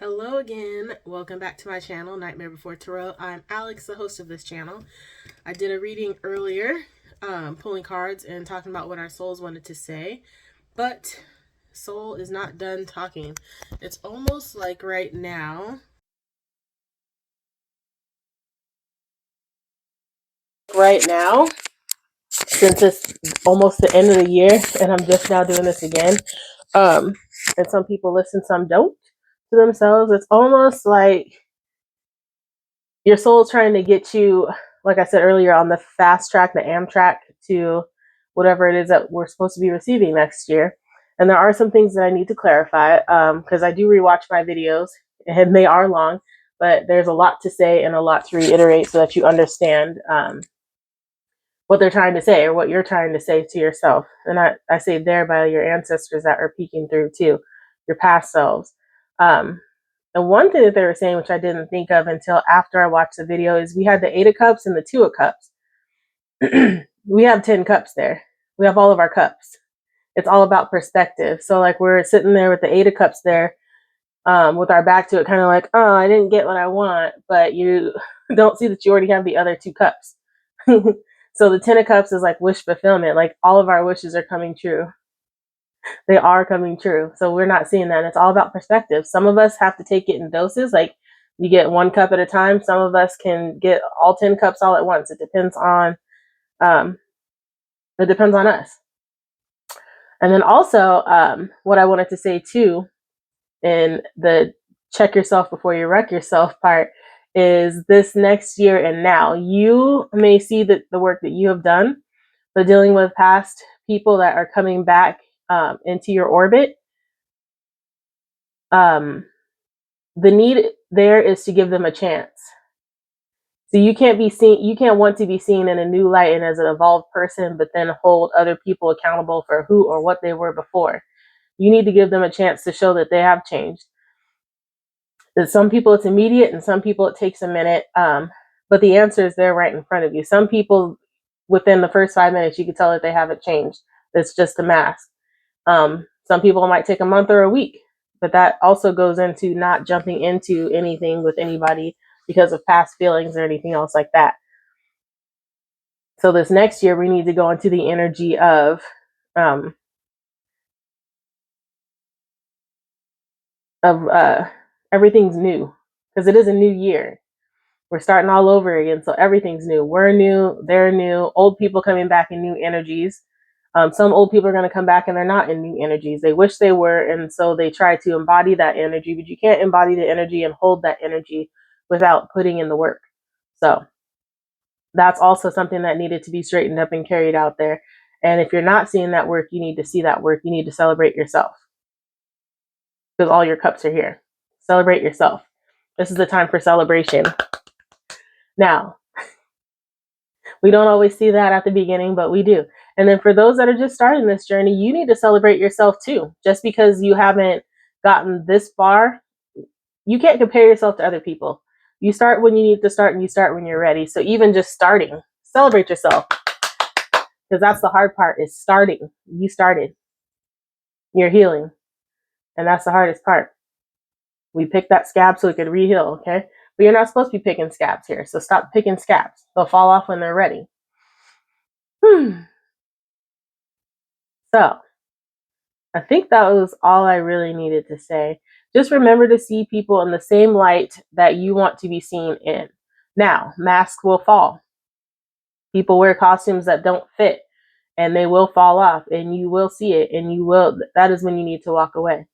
Hello again. Welcome back to my channel, Nightmare Before Tarot. I'm Alex, the host of this channel. I did a reading earlier, pulling cards and talking about what our souls wanted to say, but soul is not done talking. It's almost like right now, since it's almost the end of the year and I'm just now doing this again, and some people listen, some don't to themselves. It's almost like your soul's trying to get you, like I said earlier, on the fast track, the Amtrak to whatever it is that we're supposed to be receiving next year. And there are some things that I need to clarify because I do rewatch my videos and they are long, but there's a lot to say and a lot to reiterate so that you understand what they're trying to say or what you're trying to say to yourself. And I say there by your ancestors that are peeking through too, your past selves. And one thing that they were saying, which I didn't think of until after I watched the video, is we had the Eight of Cups and the Two of Cups. We have 10 cups there. We have all of our cups. It's all about perspective. So like we're sitting there with the Eight of Cups there, with our back to it, kind of like, oh, I didn't get what I want, but you don't see that you already have the other two cups. So the Ten of Cups is like wish fulfillment. Like all of our wishes are coming true. They are coming true. So we're not seeing that. It's all about perspective. Some of us have to take it in doses. Like you get one cup at a time. Some of us can get all 10 cups all at once. It depends on us. And then also, what I wanted to say too, in the check yourself before you wreck yourself part, is this next year and now. You may see that the work that you have done, but dealing with past people that are coming back into your orbit. The need there is to give them a chance. So you can't want to be seen in a new light and as an evolved person, but then hold other people accountable for who or what they were before. You need to give them a chance to show that they have changed. That some people it's immediate and some people it takes a minute. But the answer is there right in front of you. Some people within the first 5 minutes, you can tell that they haven't changed. It's just a mask. Some people might take a month or a week, but that also goes into not jumping into anything with anybody because of past feelings or anything else like that. So this next year, we need to go into the energy of everything's new, because it is a new year. We're starting all over again, so everything's new. We're new, they're new, old people coming back in new energies. Some old people are going to come back and they're not in new energies. They wish they were, and so they try to embody that energy, but you can't embody the energy and hold that energy without putting in the work. So that's also something that needed to be straightened up and carried out there. And if you're not seeing that work, you need to see that work. You need to celebrate yourself because all your cups are here. Celebrate yourself. This is the time for celebration. Now, we don't always see that at the beginning, but we do. And then for those that are just starting this journey, you need to celebrate yourself too. Just because you haven't gotten this far, you can't compare yourself to other people. You start when you need to start and you start when you're ready. So even just starting, celebrate yourself. Because that's the hard part, is starting. You started. You're healing. And that's the hardest part. We picked that scab so it could re-heal, okay? But you're not supposed to be picking scabs here. So stop picking scabs. They'll fall off when they're ready. So I think that was all I really needed to say. Just remember to see people in the same light that you want to be seen in. Now, masks will fall. People wear costumes that don't fit and they will fall off and you will see it and that is when you need to walk away.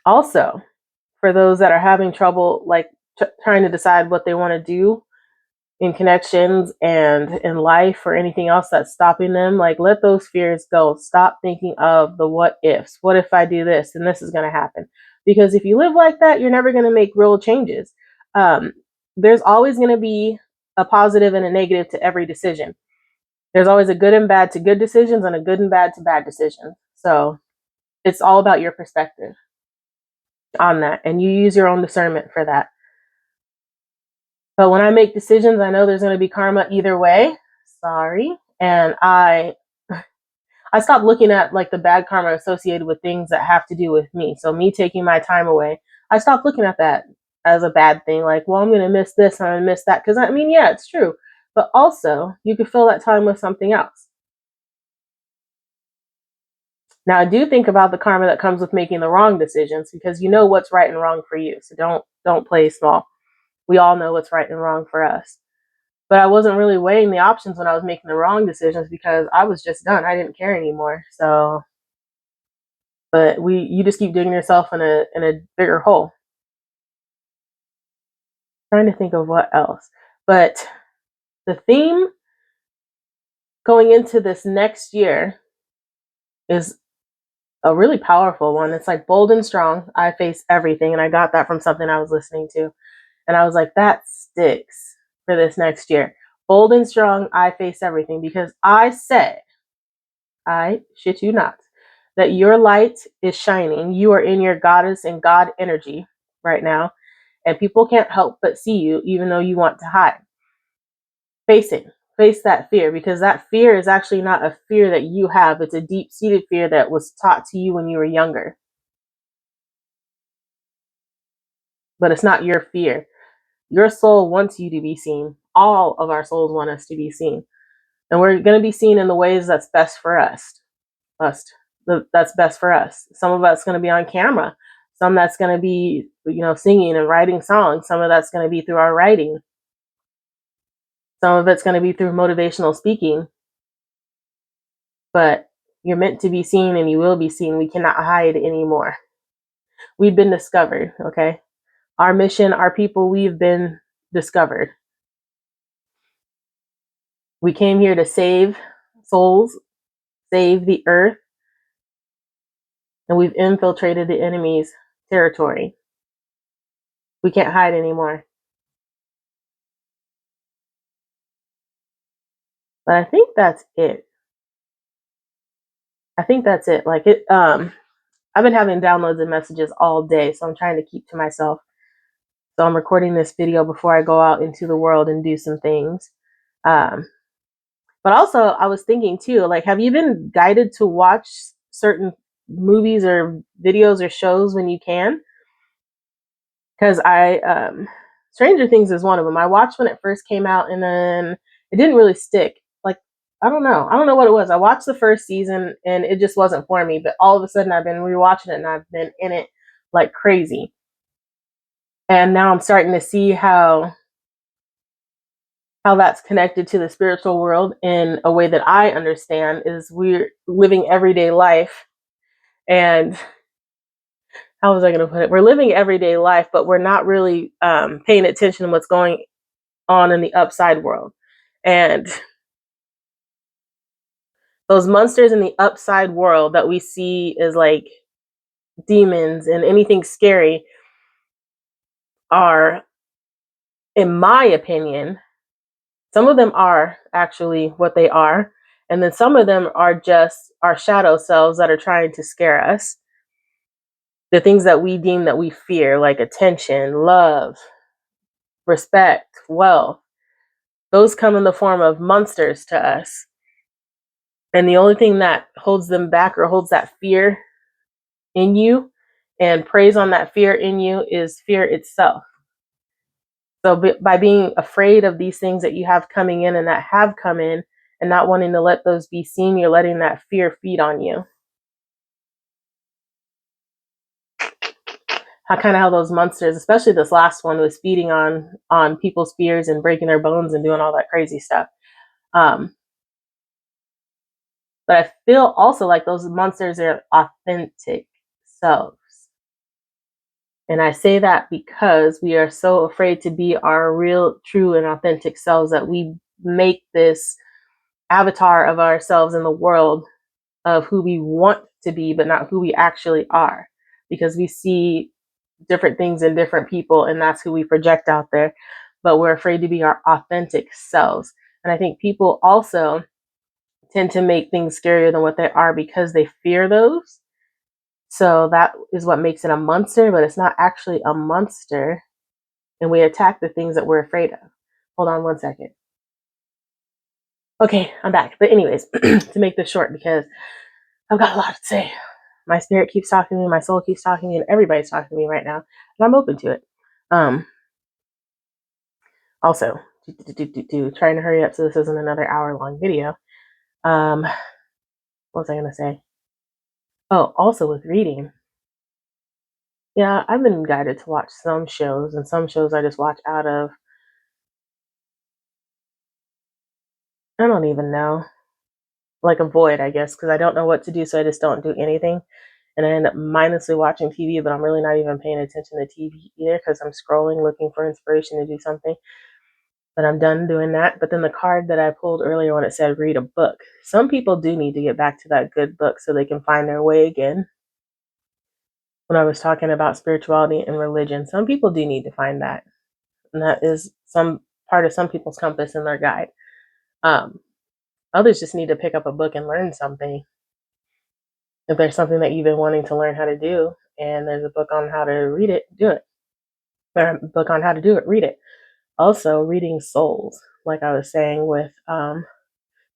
Also, for those that are having trouble, like trying to decide what they want to do in connections and in life or anything else that's stopping them, like let those fears go. Stop thinking of the what ifs. What if I do this and this is going to happen? Because if you live like that, you're never going to make real changes. There's always going to be a positive and a negative to every decision. There's always a good and bad to good decisions and a good and bad to bad decisions. So it's all about your perspective on that. And you use your own discernment for that. But when I make decisions, I know there's going to be karma either way. Sorry. And I stopped looking at like the bad karma associated with things that have to do with me. So me taking my time away, I stopped looking at that as a bad thing. Like, well, I'm going to miss this and I'm going to miss that. Because I mean, yeah, it's true. But also, you could fill that time with something else. Now, I do think about the karma that comes with making the wrong decisions, because you know what's right and wrong for you. So don't play small. We all know what's right and wrong for us. But I wasn't really weighing the options when I was making the wrong decisions, because I was just done. I didn't care anymore. So, but you just keep digging yourself in a bigger hole. I'm trying to think of what else. But the theme going into this next year is a really powerful one. It's like bold and strong. I face everything. And I got that from something I was listening to. And I was like, that sticks for this next year. Bold and strong, I face everything. Because I said, I shit you not, that your light is shining. You are in your goddess and God energy right now. And people can't help but see you, even though you want to hide. Face it. Face that fear, because that fear is actually not a fear that you have. It's a deep-seated fear that was taught to you when you were younger. But it's not your fear. Your soul wants you to be seen. All of our souls want us to be seen. And we're going to be seen in the ways that's best for us. That's best for us. Some of that's going to be on camera. Some that's going to be, singing and writing songs. Some of that's going to be through our writing. Some of it's going to be through motivational speaking. But you're meant to be seen and you will be seen. We cannot hide anymore. We've been discovered, okay? Our mission, our people, we've been discovered. We came here to save souls, save the earth, and we've infiltrated the enemy's territory. We can't hide anymore. But I think that's it. Like it, I've been having downloads and messages all day, so I'm trying to keep to myself. So I'm recording this video before I go out into the world and do some things. But also, I was thinking too, like, have you been guided to watch certain movies or videos or shows when you can? Because Stranger Things is one of them. I watched when it first came out, and then it didn't really stick. Like, I don't know what it was. I watched the first season and it just wasn't for me. But all of a sudden, I've been rewatching it and I've been in it like crazy. And now I'm starting to see how that's connected to the spiritual world in a way that I understand. Is we're living everyday life, and how was I going to put it? We're living everyday life, but we're not really paying attention to what's going on in the upside world. And those monsters in the upside world that we see as like demons and anything scary are, in my opinion, some of them are actually what they are. And then some of them are just our shadow selves that are trying to scare us. The things that we deem that we fear, like attention, love, respect, wealth, those come in the form of monsters to us. And the only thing that holds them back or holds that fear in you and preys on that fear in you is fear itself. So by being afraid of these things that you have coming in and that have come in and not wanting to let those be seen, you're letting that fear feed on you. How those monsters, especially this last one, was feeding on people's fears and breaking their bones and doing all that crazy stuff. But I feel also like those monsters are authentic selves. And I say that because we are so afraid to be our real, true, and authentic selves that we make this avatar of ourselves in the world of who we want to be, but not who we actually are. Because we see different things in different people, and that's who we project out there. But we're afraid to be our authentic selves. And I think people also tend to make things scarier than what they are because they fear those. So that is what makes it a monster, but it's not actually a monster. And we attack the things that we're afraid of. Hold on one second. Okay, I'm back. But anyways, to make this short, because I've got a lot to say. my spirit keeps talking to me, my soul keeps talking to me, and everybody's talking to me right now, and I'm open to it. Also, trying to hurry up so this isn't another hour-long video. What was I gonna say? Oh, also with reading. Yeah, I've been guided to watch some shows, and some shows I just watch out of, I don't even know, like a void, I guess, because I don't know what to do, so I just don't do anything. And I end up mindlessly watching TV, but I'm really not even paying attention to TV either because I'm scrolling looking for inspiration to do something. But I'm done doing that. But then the card that I pulled earlier when it said read a book, some people do need to get back to that good book so they can find their way again. When I was talking about spirituality and religion, some people do need to find that. And that is some part of some people's compass in their guide. Um, Others just need to pick up a book and learn something. If there's something that you've been wanting to learn how to do, and there's a book on how to read it, do it. Or a book on how to do it, read it. Also, reading souls, like I was saying, with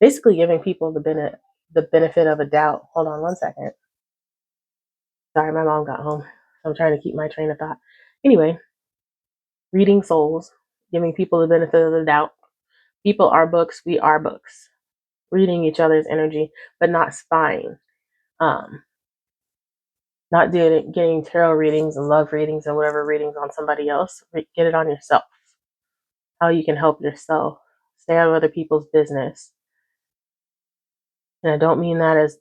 basically giving people the benefit of a doubt. Hold on one second. Sorry, my mom got home. I'm trying to keep my train of thought. Anyway, reading souls, giving people the benefit of the doubt. People are books, we are books. Reading each other's energy, but not spying. Um, Not getting tarot readings and love readings and whatever readings on somebody else. Get it on yourself. How you can help yourself. Stay out of other people's business. And I don't mean that as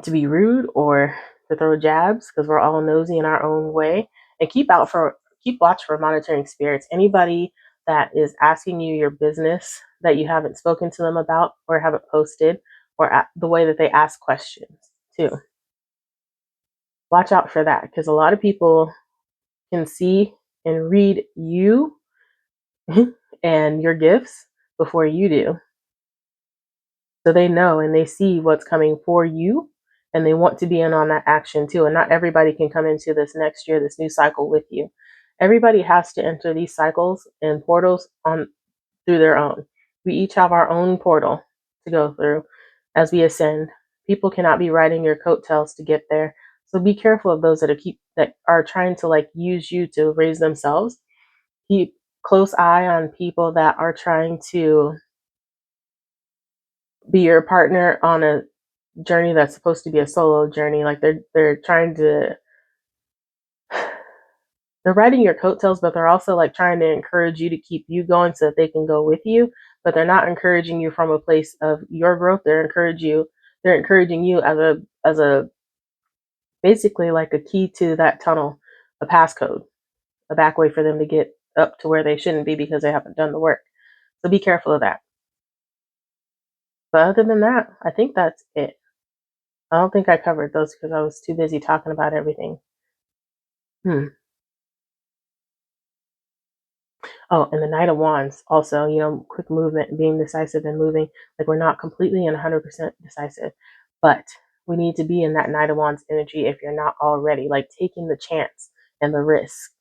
to be rude or to throw jabs, because we're all nosy in our own way. And keep watch for monitoring spirits. Anybody that is asking you your business that you haven't spoken to them about or haven't posted, or the way that they ask questions too. Watch out for that, because a lot of people can see and read you and your gifts before you do. So they know and they see what's coming for you, and they want to be in on that action too. And not everybody can come into this next year, this new cycle with you. Everybody has to enter these cycles and portals on through their own. We each have our own portal to go through as we ascend. People cannot be riding your coattails to get there. So be careful of those that are trying to like use you to raise themselves. Keep close eye on people that are trying to be your partner on a journey that's supposed to be a solo journey. Like they're trying to they're riding your coattails, but they're also like trying to encourage you to keep you going so that they can go with you. But they're not encouraging you from a place of your growth. They're encouraging you as a basically like a key to that tunnel, a passcode, a back way for them to get up to where they shouldn't be because they haven't done the work. So be careful of that. But other than that, I think that's it. I don't think I covered those because I was too busy talking about everything. Oh, and the Knight of Wands also, quick movement, being decisive and moving. Like we're not completely and 100% decisive, but we need to be in that Knight of Wands energy if you're not already, like taking the chance and the risk.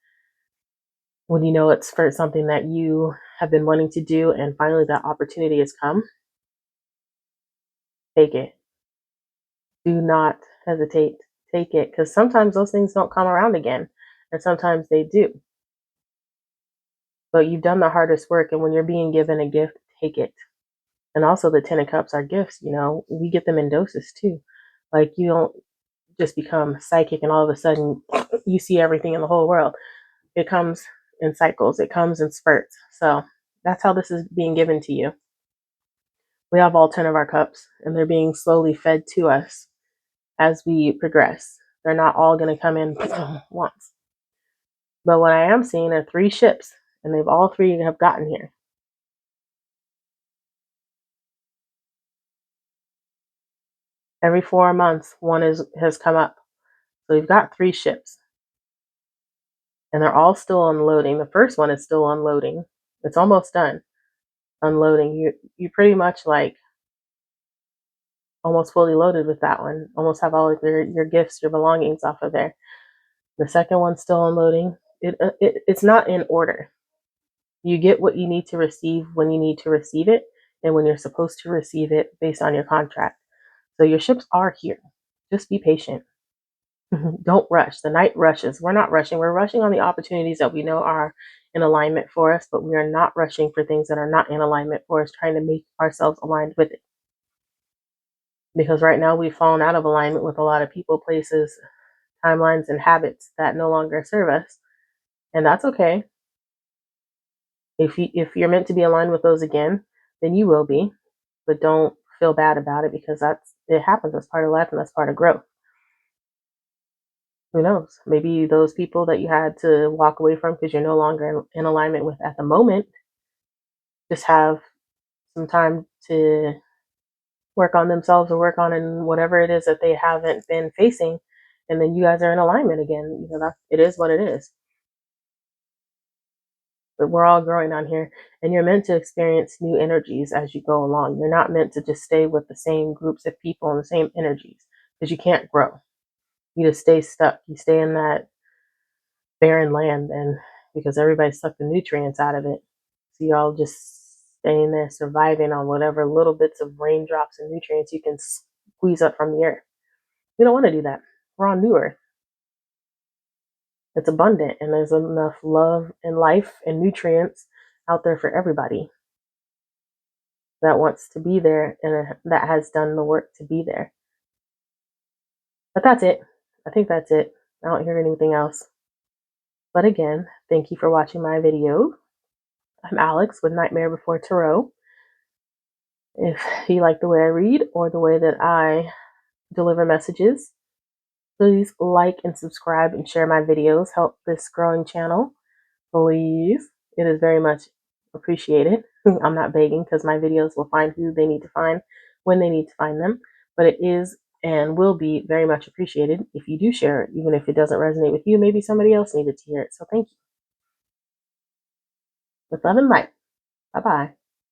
When you know it's for something that you have been wanting to do and finally that opportunity has come, take it. Do not hesitate. Take it, because sometimes those things don't come around again, and sometimes they do. But you've done the hardest work, and when you're being given a gift, take it. And also the 10 of cups are gifts, we get them in doses too. Like you don't just become psychic and all of a sudden you see everything in the whole world. It comes in cycles, it comes in spurts. So that's how this is being given to you. We have all 10 of our cups and they're being slowly fed to us as we progress. They're not all going to come in once. But what I am seeing are 3 ships, and they've all 3 have gotten here. Every 4 months, one has come up. So we've got 3 ships, and they're all still unloading. The first one is still unloading. It's almost done unloading. You pretty much like almost fully loaded with that one. Almost have all of your gifts, your belongings off of there. The second one's still unloading. It's not in order. You get what you need to receive when you need to receive it, and when you're supposed to receive it based on your contract. So your ships are here. Just be patient. Don't rush. The night rushes. We're not rushing. We're rushing on the opportunities that we know are in alignment for us, but we are not rushing for things that are not in alignment for us, trying to make ourselves aligned with it. Because right now we've fallen out of alignment with a lot of people, places, timelines, and habits that no longer serve us. And that's okay. If you're meant to be aligned with those again, then you will be. But don't feel bad about it, because it happens. That's part of life, and that's part of growth. Who knows? Maybe those people that you had to walk away from because you're no longer in alignment with at the moment just have some time to work on themselves or work on in whatever it is that they haven't been facing, and then you guys are in alignment again. That it is what it is. But we're all growing on here, and you're meant to experience new energies as you go along. You're not meant to just stay with the same groups of people and the same energies, because you can't grow. You just stay stuck. You stay in that barren land, and because everybody sucked the nutrients out of it. So you're all just staying there surviving on whatever little bits of raindrops and nutrients you can squeeze up from the earth. We don't want to do that. We're on new earth. It's abundant, and there's enough love and life and nutrients out there for everybody that wants to be there and that has done the work to be there. But that's it. I think that's it. I don't hear anything else. But again, thank you for watching my video. I'm Alex with Nightmare Before Tarot. If you like the way I read or the way that I deliver messages, please like and subscribe and share my videos. Help this growing channel, please. It is very much appreciated. I'm not begging, because my videos will find who they need to find when they need to find them. But it is and will be very much appreciated if you do share it, even if it doesn't resonate with you. Maybe somebody else needed to hear it. So thank you. With love and light. Bye bye.